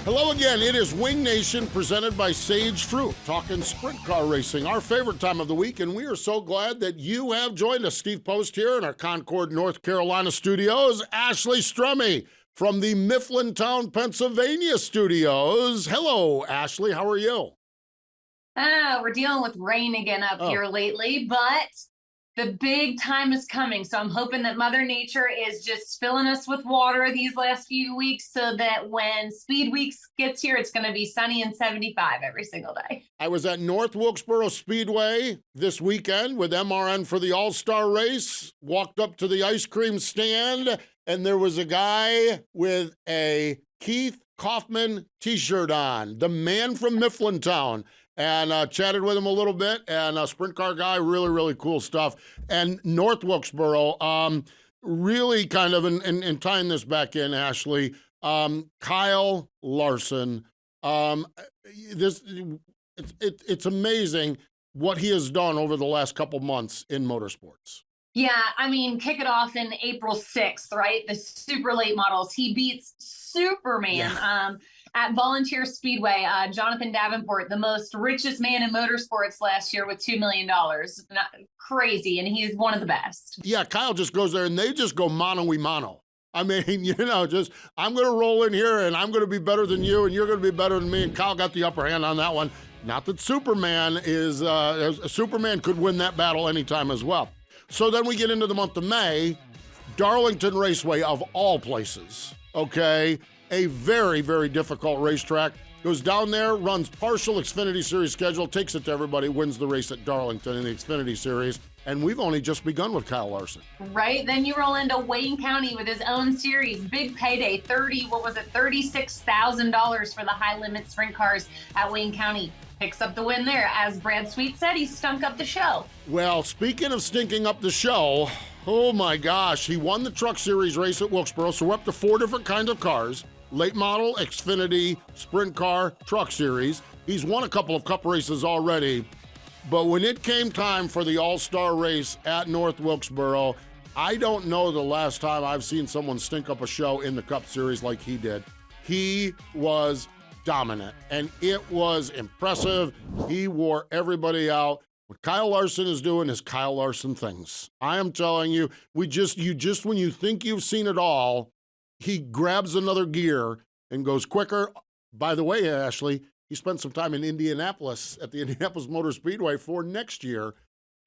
Hello again. It is Wing Nation presented by Sage Fruit, talking sprint car racing, our favorite time of the week, and we are so glad that you have joined us. Steve Post here in our Concord, North Carolina studios. Ashley Stremme from the Mifflintown, Pennsylvania studios. Hello, Ashley. How are you? We're dealing with rain again up here lately, but the big time is coming. So I'm hoping that Mother Nature is just filling us with water these last few weeks so that when Speed Weeks gets here, it's going to be sunny and 75 every single day. I was at North Wilkesboro Speedway this weekend with MRN for the All-Star race, walked up to the ice cream stand, and there was a guy with a Keith Kaufman t-shirt on, the man from Mifflintown. And chatted with him a little bit, and a sprint car guy, really, really cool stuff. And North Wilkesboro, really kind of, in tying this back in, Ashley, Kyle Larson, it's amazing what he has done over the last couple months in motorsports. Yeah, I mean, kick it off in April 6th, right? The super late models. He beats Superman at Volunteer Speedway. Jonathan Davenport, the most richest man in motorsports last year with $2 million. Crazy, and he's one of the best. Yeah, Kyle just goes there, and they just go mano-y-mano. I mean, just I'm going to roll in here, and I'm going to be better than you, and you're going to be better than me, and Kyle got the upper hand on that one. Not that Superman Superman could win that battle anytime as well. So then we get into the month of May, Darlington Raceway of all places, okay? A very, very difficult racetrack. Goes down there, runs partial Xfinity Series schedule, takes it to everybody, wins the race at Darlington in the Xfinity Series. And we've only just begun with Kyle Larson. Right, then you roll into Wayne County with his own series, big payday, $36,000 for the high limit sprint cars at Wayne County. Picks up the win there. As Brad Sweet said, he stunk up the show. Well, speaking of stinking up the show, oh my gosh, he won the Truck Series race at Wilkesboro, so we're up to 4 different kinds of cars. Late model, Xfinity, Sprint Car, Truck Series. He's won a couple of Cup races already, but when it came time for the All-Star race at North Wilkesboro, I don't know the last time I've seen someone stink up a show in the Cup Series like he did. He was dominant, and it was impressive. He wore everybody out. What Kyle Larson is doing is Kyle Larson things. I am telling you, when you think you've seen it all, he grabs another gear and goes quicker. By the way, Ashley, he spent some time in Indianapolis at the Indianapolis Motor Speedway for next year.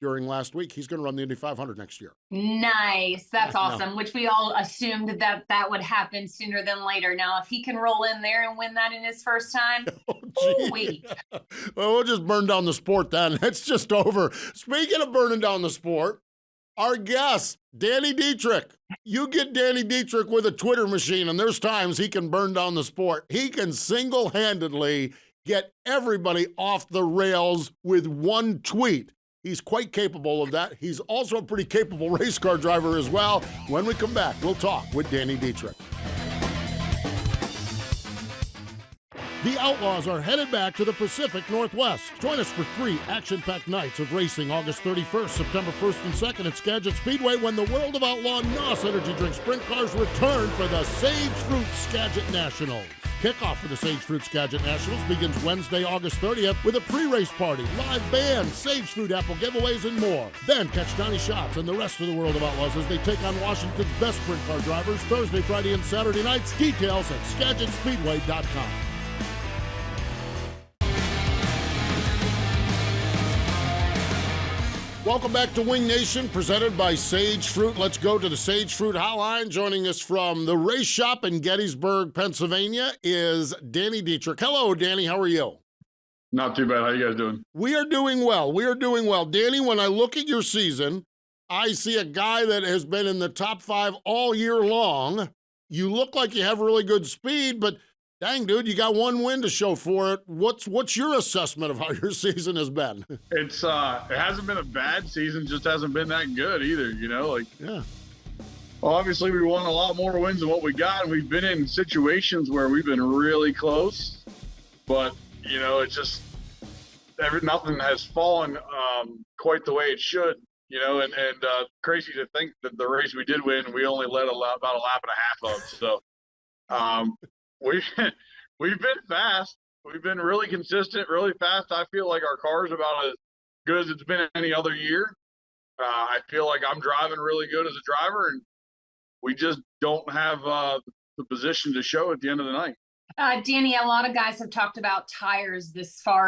During last week, he's going to run the Indy 500 next year. Nice. That's awesome, which we all assumed that would happen sooner than later. Now, if he can roll in there and win that in his first time, well, we'll just burn down the sport then. It's just over. Speaking of burning down the sport, our guest, Danny Dietrich. You get Danny Dietrich with a Twitter machine, and there's times he can burn down the sport. He can single-handedly get everybody off the rails with one tweet. He's quite capable of that. He's also a pretty capable race car driver as well. When we come back, we'll talk with Danny Dietrich. The Outlaws are headed back to the Pacific Northwest. Join us for 3 action-packed nights of racing August 31st, September 1st and 2nd at Skagit Speedway when the World of Outlaw NOS Energy Drink Sprint Cars return for the Sage Fruit Skagit Nationals. Kickoff for the Sage Fruit Skagit Nationals begins Wednesday, August 30th with a pre-race party, live band, Sage Fruit apple giveaways, and more. Then catch Donny Schatz and the rest of the World of Outlaws as they take on Washington's best sprint car drivers Thursday, Friday, and Saturday nights. Details at SkagitSpeedway.com. Welcome back to Wing Nation, presented by Sage Fruit. Let's go to the Sage Fruit hotline. Joining us from the race shop in Gettysburg, Pennsylvania, is Danny Dietrich. Hello, Danny. How are you? Not too bad. How you guys doing? We are doing well. We are doing well. Danny, when I look at your season, I see a guy that has been in the top 5 all year long. You look like you have really good speed, but dang, dude, you got one win to show for it. What's your assessment of how your season has been? It hasn't been a bad season, just hasn't been that good either, Yeah. Well, obviously we won a lot more wins than what we got, and we've been in situations where we've been really close, but it's just nothing has fallen quite the way it should. And crazy to think that the race we did win, we only led about a lap and a half of. So we we've been fast. We've been really consistent, really fast. I feel like our car's about as good as it's been any other year. I feel like I'm driving really good as a driver, and we just don't have the position to show at the end of the night. Danny, a lot of guys have talked about tires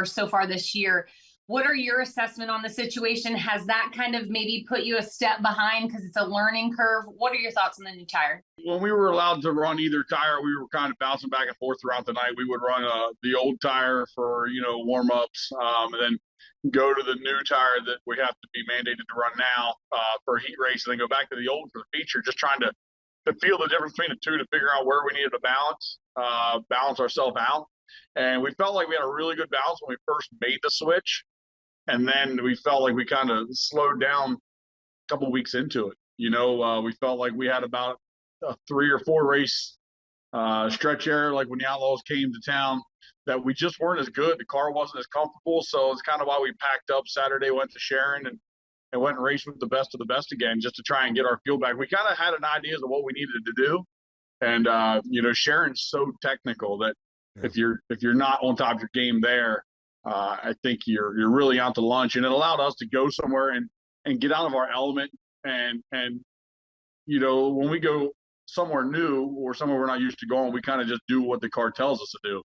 so far this year. What are your assessment on the situation? Has that kind of maybe put you a step behind because it's a learning curve? What are your thoughts on the new tire? When we were allowed to run either tire, we were kind of bouncing back and forth throughout the night. We would run the old tire for, warm-ups, and then go to the new tire that we have to be mandated to run now for a heat race, and then go back to the old for the feature, just trying to feel the difference between the two, to figure out where we needed to balance ourselves out. And we felt like we had a really good balance when we first made the switch. And then we felt like we kind of slowed down a couple weeks into it. We felt like we had about a 3 or 4 race stretch error, like when the Outlaws came to town, that we just weren't as good. The car wasn't as comfortable. So it's kind of why we packed up Saturday, went to Sharon, and went and raced with the best of the best again, just to try and get our feel back. We kind of had an idea of what we needed to do. And, Sharon's so technical that if you're not on top of your game there, I think you're really out to lunch. And it allowed us to go somewhere and get out of our element. And when we go somewhere new or somewhere we're not used to going, we kind of just do what the car tells us to do.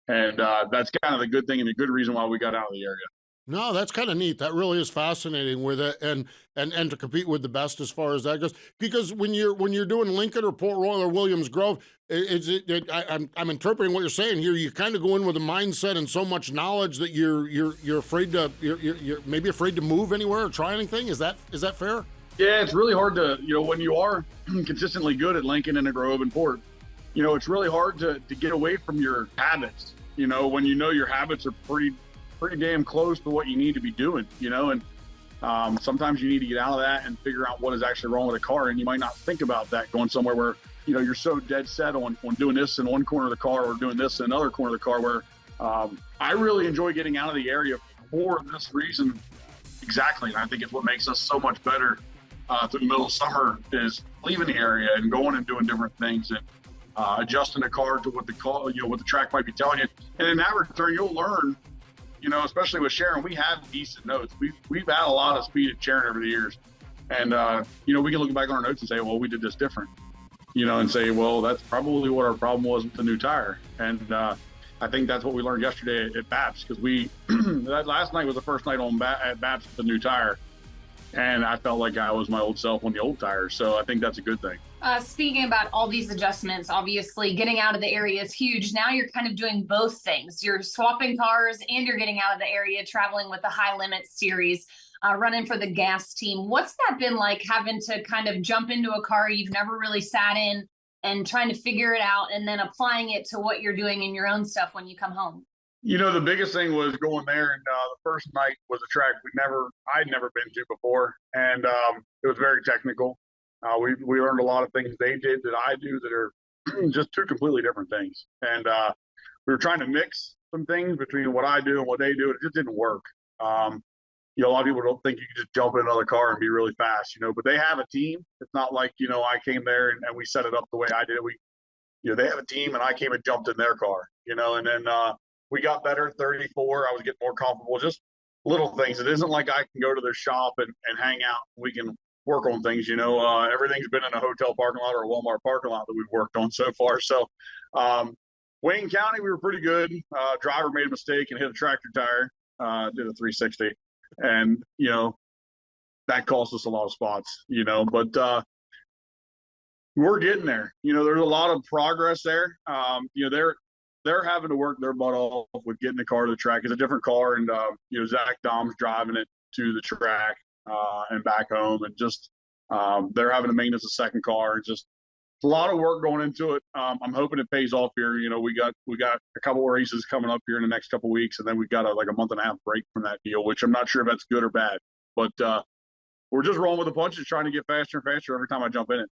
And that's kind of the good thing and the good reason why we got out of the area. No, that's kind of neat. That really is fascinating with it, and to compete with the best as far as that goes. Because when you're doing Lincoln or Port Royal or Williams Grove, I'm interpreting what you're saying here. You kind of go in with a mindset and so much knowledge that you're afraid to you're maybe afraid to move anywhere or try anything. Is that fair? Yeah, it's really hard to when you are consistently good at Lincoln and a Grove and Port, it's really hard to get away from your habits. When your habits are pretty damn close to what you need to be doing, and sometimes you need to get out of that and figure out what is actually wrong with the car. And you might not think about that going somewhere where, you're so dead set on doing this in one corner of the car or doing this in another corner of the car, where I really enjoy getting out of the area for this reason. Exactly. And I think it's what makes us so much better through the middle of summer, is leaving the area and going and doing different things and adjusting the car to what the track might be telling you. And in that return, you'll learn, especially with Sharon, we have decent notes. We've had a lot of speed at Sharon over the years. And, we can look back on our notes and say, well, we did this different, and say, well, that's probably what our problem was with the new tire. And I think that's what we learned yesterday at Babs, because that last night was the first night at Babs with the new tire. And I felt like I was my old self on the old tires. So I think that's a good thing. Speaking about all these adjustments, obviously getting out of the area is huge. Now you're kind of doing both things. You're swapping cars and you're getting out of the area, traveling with the High Limits series, running for the gas team. What's that been like, having to kind of jump into a car you've never really sat in and trying to figure it out and then applying it to what you're doing in your own stuff when you come home? The biggest thing was going there, and the first night was a track I'd never been to before, and it was very technical. We learned a lot of things they did that I do that are just two completely different things, and we were trying to mix some things between what I do and what they do, and it just didn't work. A lot of people don't think you can just jump in another car and be really fast, but they have a team. It's not like I came there and we set it up the way I did it. They have a team, and I came and jumped in their car, and then we got better at 34. I was getting more comfortable, just little things. It isn't like I can go to their shop and hang out. We can work on things, everything's been in a hotel parking lot or a Walmart parking lot that we've worked on so far. So Wayne County, we were pretty good. Driver made a mistake and hit a tractor tire, did a 360. And, that cost us a lot of spots, but we're getting there. There's a lot of progress there. They're having to work their butt off with getting the car to the track. It's a different car, and Zach Dom's driving it to the track and back home, and just they're having to maintenance a second car. Just a lot of work going into it. I'm hoping it pays off here. We got a couple of races coming up here in the next couple of weeks, and then we got a month and a half break from that deal, which I'm not sure if that's good or bad. But we're just rolling with the punches, trying to get faster and faster every time I jump in it.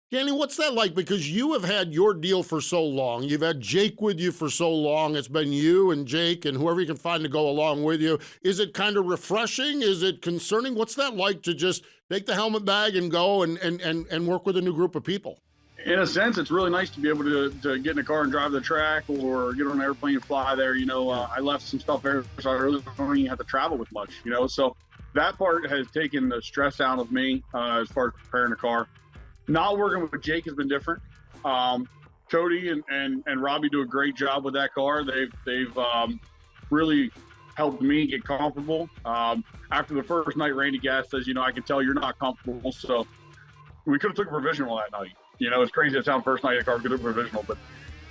Danny, what's that like? Because you have had your deal for so long. You've had Jake with you for so long. It's been you and Jake and whoever you can find to go along with you. Is it kind of refreshing? Is it concerning? What's that like to just take the helmet bag and go and work with a new group of people? In a sense, it's really nice to be able to get in a car and drive the track or get on an airplane and fly there. I left some stuff there, so I really don't even have to travel with much, So that part has taken the stress out of me as far as preparing the car. Not working with Jake has been different. Cody and Robbie do a great job with that car. They've really helped me get comfortable. After the first night, Randy Gass says, I can tell you're not comfortable. So we could have took a provisional that night. It's crazy to sound first night the car could have provisional, but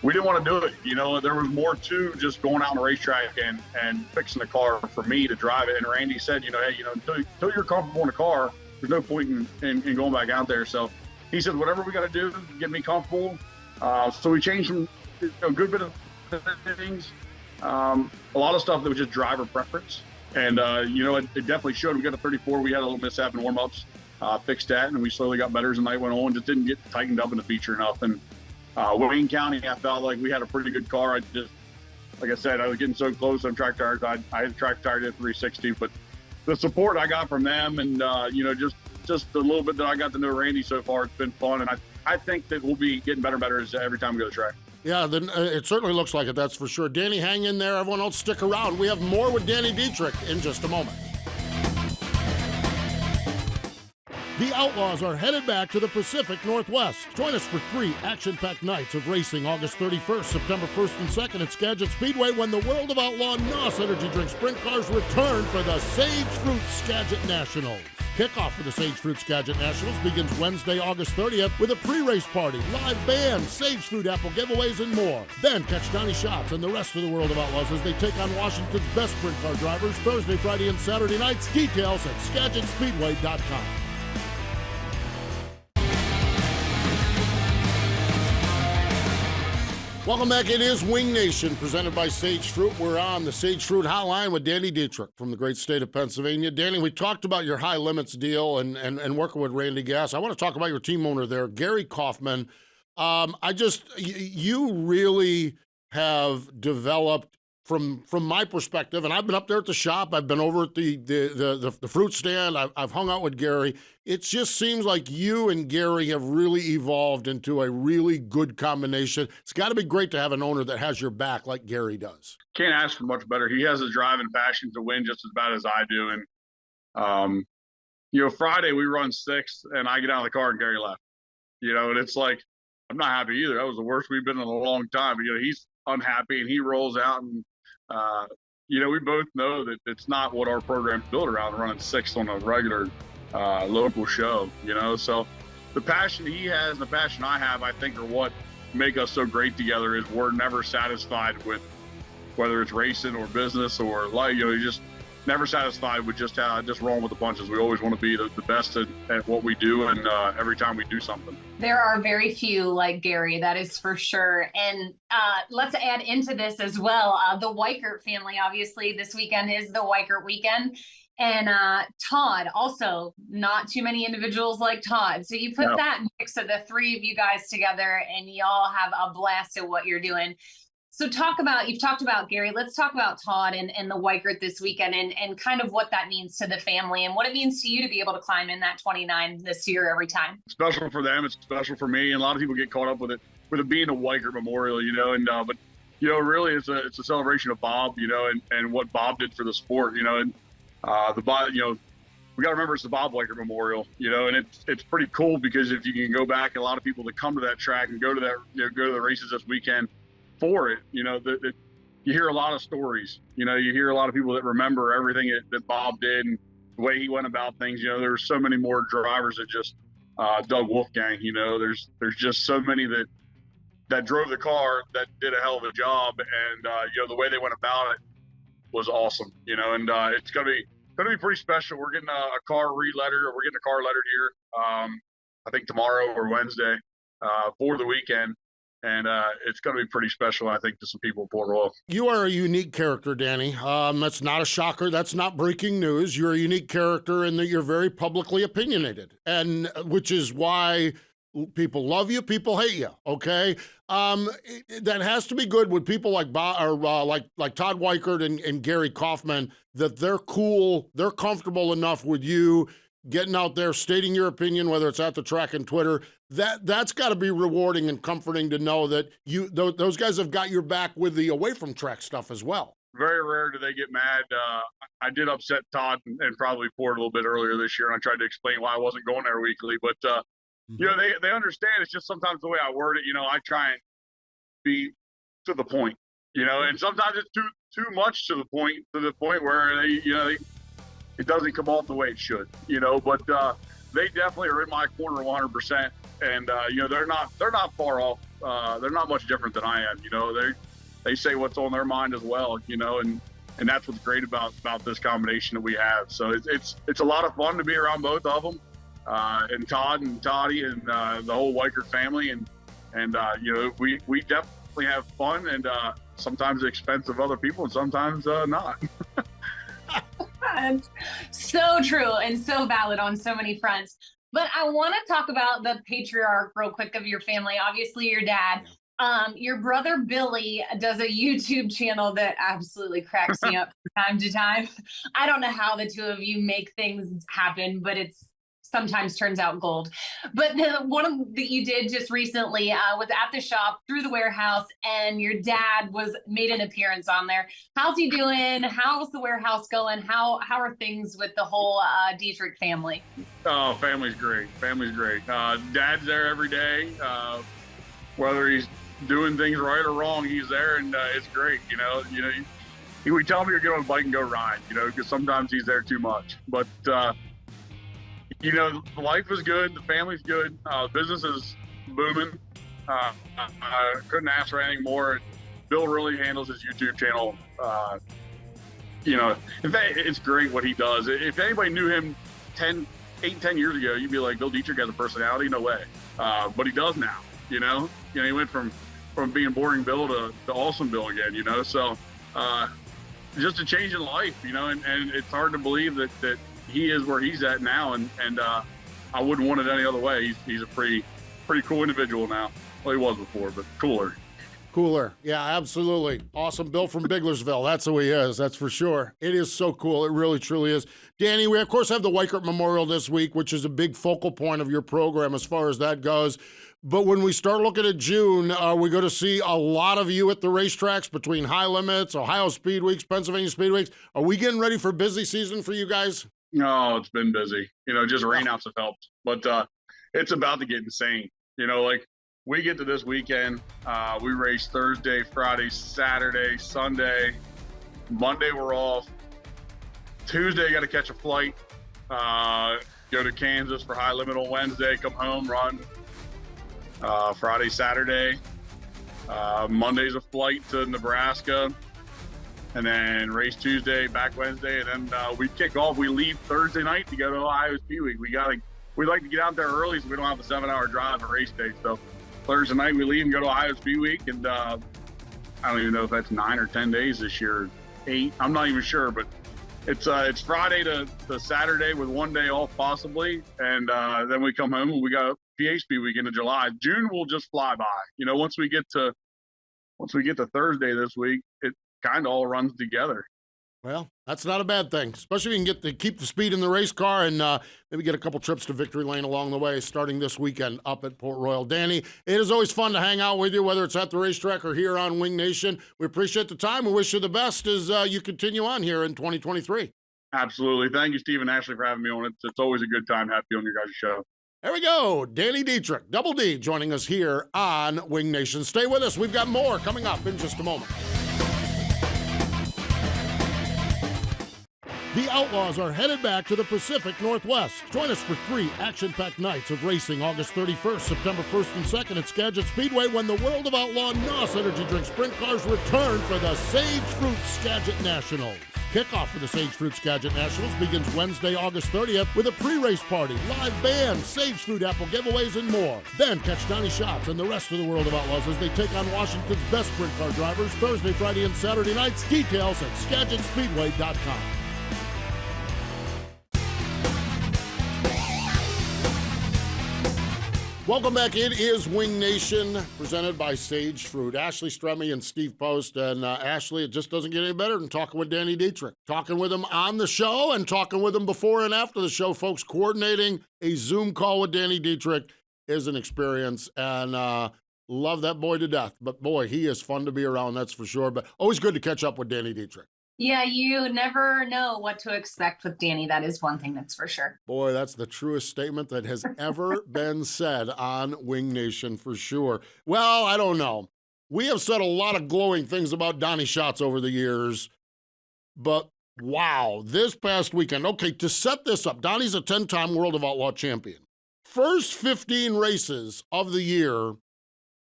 we didn't want to do it. There was more to just going out on the racetrack and fixing the car for me to drive it. And Randy said, hey, until you're comfortable in the car, there's no point in going back out there. So he said, whatever we got to do to get me comfortable. So we changed a good bit of things. A lot of stuff that was just driver preference. And, it definitely showed. We got a 34. We had a little mishap in warm-ups, fixed that, and we slowly got better as the night went on. Just didn't get tightened up in the feature enough. And Wayne County, I felt like we had a pretty good car. Like I said, I was getting so close on track tires. I had track tires at 360. But the support I got from them and, just a little bit that I got to know Randy so far, it's been fun, and I think that we'll be getting better and better as every time we go to the track. Yeah, then it certainly looks like it, that's for sure. Danny, hang in there. Everyone else stick around. We have more with Danny Dietrich in just a moment. The Outlaws are headed back to the Pacific Northwest. Join us for 3 action-packed nights of racing August 31st, September 1st and 2nd at Skagit Speedway when the World of Outlaw NOS Energy Drink Sprint Cars return for the Sage Fruit Skagit Nationals. Kickoff for the Sage Fruit Skagit Nationals begins Wednesday, August 30th with a pre-race party, live band, Sage Fruit apple giveaways, and more. Then catch Donny Schatz and the rest of the World of Outlaws as they take on Washington's best sprint car drivers Thursday, Friday, and Saturday nights. Details at SkagitSpeedway.com. Welcome back. It is Wing Nation, presented by Sage Fruit. We're on the Sage Fruit Hotline with Danny Dietrich from the great state of Pennsylvania. Danny, we talked about your high limits deal and working with Randy Gass. I want to talk about your team owner there, Gary Kaufman. You really have developed, from my perspective, and I've been up there at the shop, I've been over at the fruit stand, I've hung out with Gary. It just seems like you and Gary have really evolved into a really good combination. It's got to be great to have an owner that has your back like Gary does. Can't ask for much better. He has a drive and passion to win just as bad as I do. And, Friday we run 6th and I get out of the car and Gary left. And it's like, I'm not happy either. That was the worst we've been in a long time. He's unhappy and he rolls out and, we both know that it's not what our program's built around, running 6th on a regular local show, So the passion he has and the passion I have, I think, are what make us so great together. Is we're never satisfied with whether it's racing or business or life. You're just never satisfied with just rolling with the punches. We always want to be the best at what we do, and every time we do something. There are very few like Gary, that is for sure. And let's add into this as well, the Weichert family. Obviously, this weekend is the Weichert weekend. And Todd, also not too many individuals like Todd. So you put that mix of the 3 of you guys together and y'all have a blast at what you're doing. So you've talked about Gary, let's talk about Todd and the Weichert this weekend and kind of what that means to the family and what it means to you to be able to climb in that 29 this year every time. Special for them. It's special for me. And a lot of people get caught up with it being a Weichert Memorial, but really it's a celebration of Bob, and what Bob did for the sport, and we got to remember it's the Bob Weichert Memorial, and it's pretty cool because if you can go back, and a lot of people that come to that track and go to that, go to the races this weekend for it, that you hear a lot of stories, you hear a lot of people that remember everything that Bob did and the way he went about things. There's so many more drivers that just Doug Wolfgang, there's just so many that drove the car that did a hell of a job, and the way they went about it was awesome, and it's gonna be pretty special. We're getting a car re-lettered, or we're getting a car lettered here, I think tomorrow or Wednesday, for the weekend. And it's going to be pretty special, I think, to some people in Port Royal. You are a unique character, Danny. That's not a shocker. That's not breaking news. You're a unique character in that you're very publicly opinionated, and which is why People love you, people hate you. Okay, that has to be good with people like like Todd Weichert and Gary Kaufman, that they're cool, they're comfortable enough with you getting out there, stating your opinion, whether it's at the track and Twitter. That's got to be rewarding and comforting to know that those guys have got your back with the away from track stuff as well. Very rare do they get mad. I did upset Todd and probably Ford a little bit earlier this year, and I tried to explain why I wasn't going there weekly. But you know, they understand. It's just sometimes the way I word it. You know, I try and be to the point. You know, and sometimes it's too much to the point where it doesn't come off the way it should. You know, but they definitely are in my corner 100%. And you know, they're not far off. They're not much different than I am. You know, they say what's on their mind as well. You know, and that's what's great about this combination that we have. So it's a lot of fun to be around both of them, and Todd and Toddy and the whole Weichert family, and you know, we definitely have fun, and sometimes at the expense of other people, and sometimes not. That's so true and so valid on so many fronts. But I want to talk about the patriarch real quick of your family. Obviously, your dad. Your brother Billy does a YouTube channel that absolutely cracks me up from time to time. I don't know how the two of you make things happen, but it's sometimes turns out gold. But one that you did just recently was at the shop through the warehouse, and your dad made an appearance on there. How's he doing? How's the warehouse going? How are things with the whole Dietrich family? Oh, family's great. Family's great. Dad's there every day. Whether he's doing things right or wrong, he's there, and it's great. You know, we tell him to get on a bike and go ride. You know, because sometimes he's there too much. But you know, life is good. The family's good. Business is booming. I couldn't ask for anything more. Bill really handles his YouTube channel. You know, in fact, it's great what he does. If anybody knew him 8, 10 years ago, you'd be like, Bill Dietrich has a personality? No way. But he does now. You know, he went from being boring Bill to awesome Bill again. You know, so just a change in life. You know, and it's hard to believe that he is where he's at now, and I wouldn't want it any other way. He's a pretty cool individual now. Well, he was before, but cooler. Yeah, absolutely. Awesome Bill from Biglersville. That's who he is. That's for sure. It is so cool. It really, truly is. Danny, we, of course, have the Weichert Memorial this week, which is a big focal point of your program as far as that goes. But when we start looking at June, we're going to see a lot of you at the racetracks between High Limits, Ohio Speed Weeks, Pennsylvania Speed Weeks. Are we getting ready for a busy season for you guys? No, it's been busy. You know, just rainouts have helped. But it's about to get insane. You know, like, we get to this weekend, we race Thursday, Friday, Saturday, Sunday. Monday, we're off. Tuesday, got to catch a flight, go to Kansas for High Limit on Wednesday, come home, run Friday, Saturday. Monday's a flight to Nebraska, and then race Tuesday, back Wednesday, and then we kick off. We leave Thursday night to go to Ohio Speed Week. We like to get out there early so we don't have a 7-hour drive at race day. So Thursday night we leave and go to Ohio Speed Week, and I don't even know if that's 9 or 10 days this year, 8. I'm not even sure, but it's Friday to Saturday with 1 day off possibly, and then we come home and we got PA Speed Week into July. June will just fly by. You know, once we get to Thursday this week, it kind of all runs together. Well, that's not a bad thing, especially if you can keep the speed in the race car and maybe get a couple trips to Victory Lane along the way, starting this weekend up at Port Royal. Danny, it is always fun to hang out with you, whether it's at the racetrack or here on Wing Nation. We appreciate the time. We wish you the best as you continue on here in 2023. Absolutely. Thank you, Steve and Ashley, for having me on. It's always a good time to have you on your guys' show. There we go. Danny Dietrich, Double D, joining us here on Wing Nation. Stay with us. We've got more coming up in just a moment. The Outlaws are headed back to the Pacific Northwest. Join us for 3 action-packed nights of racing August 31st, September 1st and 2nd at Skagit Speedway when the World of Outlaw NOS Energy Drink Sprint Cars return for the Sage Fruit Skagit Nationals. Kickoff for the Sage Fruit Skagit Nationals begins Wednesday, August 30th with a pre-race party, live band, Sage Fruit apple giveaways, and more. Then catch Donny Schatz and the rest of the World of Outlaws as they take on Washington's best sprint car drivers Thursday, Friday, and Saturday nights. Details at SkagitSpeedway.com. Welcome back. It is Wing Nation, presented by Sage Fruit. Ashley Stremme and Steve Post. And Ashley, it just doesn't get any better than talking with Danny Dietrich. Talking with him on the show and talking with him before and after the show, folks. Coordinating a Zoom call with Danny Dietrich is an experience. And love that boy to death. But boy, he is fun to be around, that's for sure. But always good to catch up with Danny Dietrich. Yeah, you never know what to expect with Danny. That is one thing that's for sure. Boy, that's the truest statement that has ever been said on Wing Nation, for sure. Well, I don't know. We have said a lot of glowing things about Donny Schatz over the years, but wow, this past weekend. Okay, to set this up, Donny's a 10-time World of Outlaw champion. First 15 races of the year,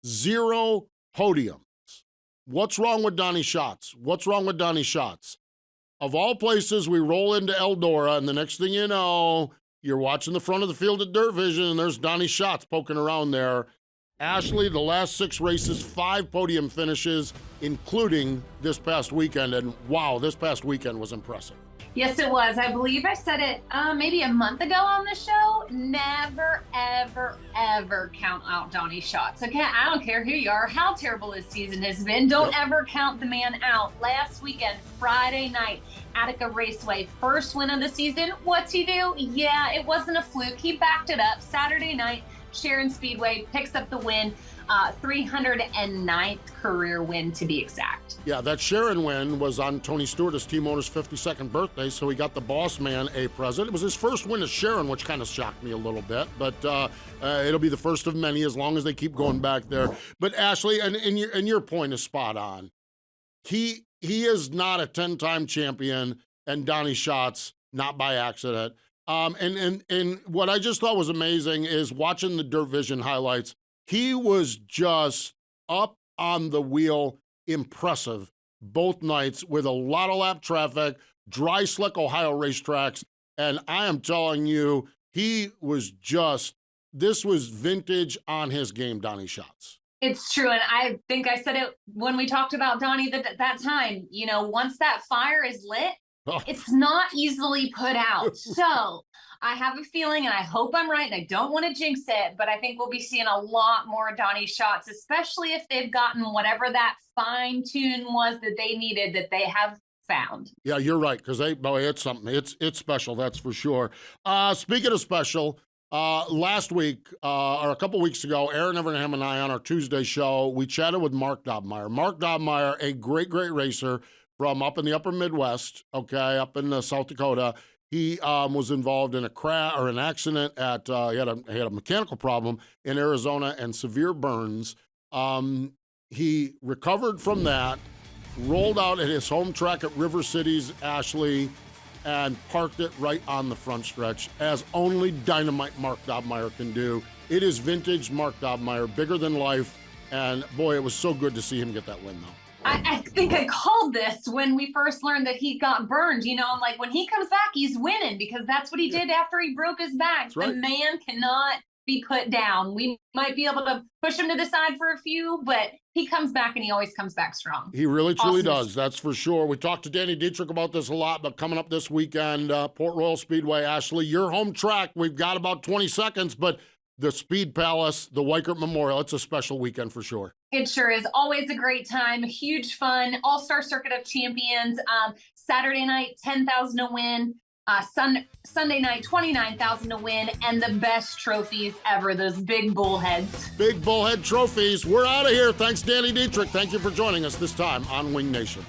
0 podium. What's wrong with Donny Schatz? What's wrong with Donny Schatz? Of all places, we roll into Eldora, and the next thing you know, you're watching the front of the field at Dirt Vision, and there's Donny Schatz poking around there. Ashley, the last 6 races, 5 podium finishes, including this past weekend, and wow, this past weekend was impressive. Yes, it was. I believe I said it maybe a month ago on the show. Never, ever, ever count out Donny Schatz. Okay, I don't care who you are, how terrible his season has been. Don't ever count the man out. Last weekend, Friday night, Attica Raceway, first win of the season. What's he do? Yeah, it wasn't a fluke. He backed it up. Saturday night, Sharon Speedway picks up the win. 309th career win to be exact. Yeah, that Sharon win was on Tony Stewart's team owner's 52nd birthday, so he got the boss man a present. It was his first win at Sharon, which kind of shocked me a little bit, but it'll be the first of many as long as they keep going back there. But Ashley, and your point is spot on. He is not a 10-time champion, and Donny Schatz, not by accident. And what I just thought was amazing is watching the Dirt Vision highlights. He was just up on the wheel, impressive both nights with a lot of lap traffic, dry, slick Ohio racetracks. And I am telling you, he was this was vintage on his game, Donny Schatz. It's true. And I think I said it when we talked about Donny that time, you know, once that fire is lit, it's not easily put out. So I have a feeling, and I hope I'm right, and I don't want to jinx it, but I think we'll be seeing a lot more Donny Schatz, especially if they've gotten whatever that fine tune was that they needed, that they have found. Yeah, you're right, because it's something. It's special, that's for sure. Speaking of special, last week, or a couple weeks ago, Aaron Evernham and I on our Tuesday show, we chatted with Mark Dobmeyer. Mark Dobmeyer, a great racer from up in the upper Midwest, okay, up in South Dakota. He was involved in an accident at, he had a mechanical problem in Arizona and severe burns. He recovered from that, rolled out at his home track at River Cities, Ashley, and parked it right on the front stretch, as only dynamite Mark Dobmeyer can do. It is vintage Mark Dobmeyer, bigger than life, and boy, it was so good to see him get that win, though. I think I called this when we first learned that he got burned. You know, I'm like, when he comes back, he's winning, because that's what he did after he broke his back. Right. The man cannot be put down. We might be able to push him to the side for a few, but he comes back, and he always comes back strong. He really, truly does. That's for sure. We talked to Danny Dietrich about this a lot, but coming up this weekend, Port Royal Speedway, Ashley, your home track. We've got about 20 seconds, but the Speed Palace, the Weichert Memorial, it's a special weekend for sure. It sure is. Always a great time. Huge fun. All-Star Circuit of Champions. Saturday night, 10,000 to win. Sunday night, 29,000 to win. And the best trophies ever, those big bullheads. Big bullhead trophies. We're out of here. Thanks, Danny Dietrich. Thank you for joining us this time on Wing Nation.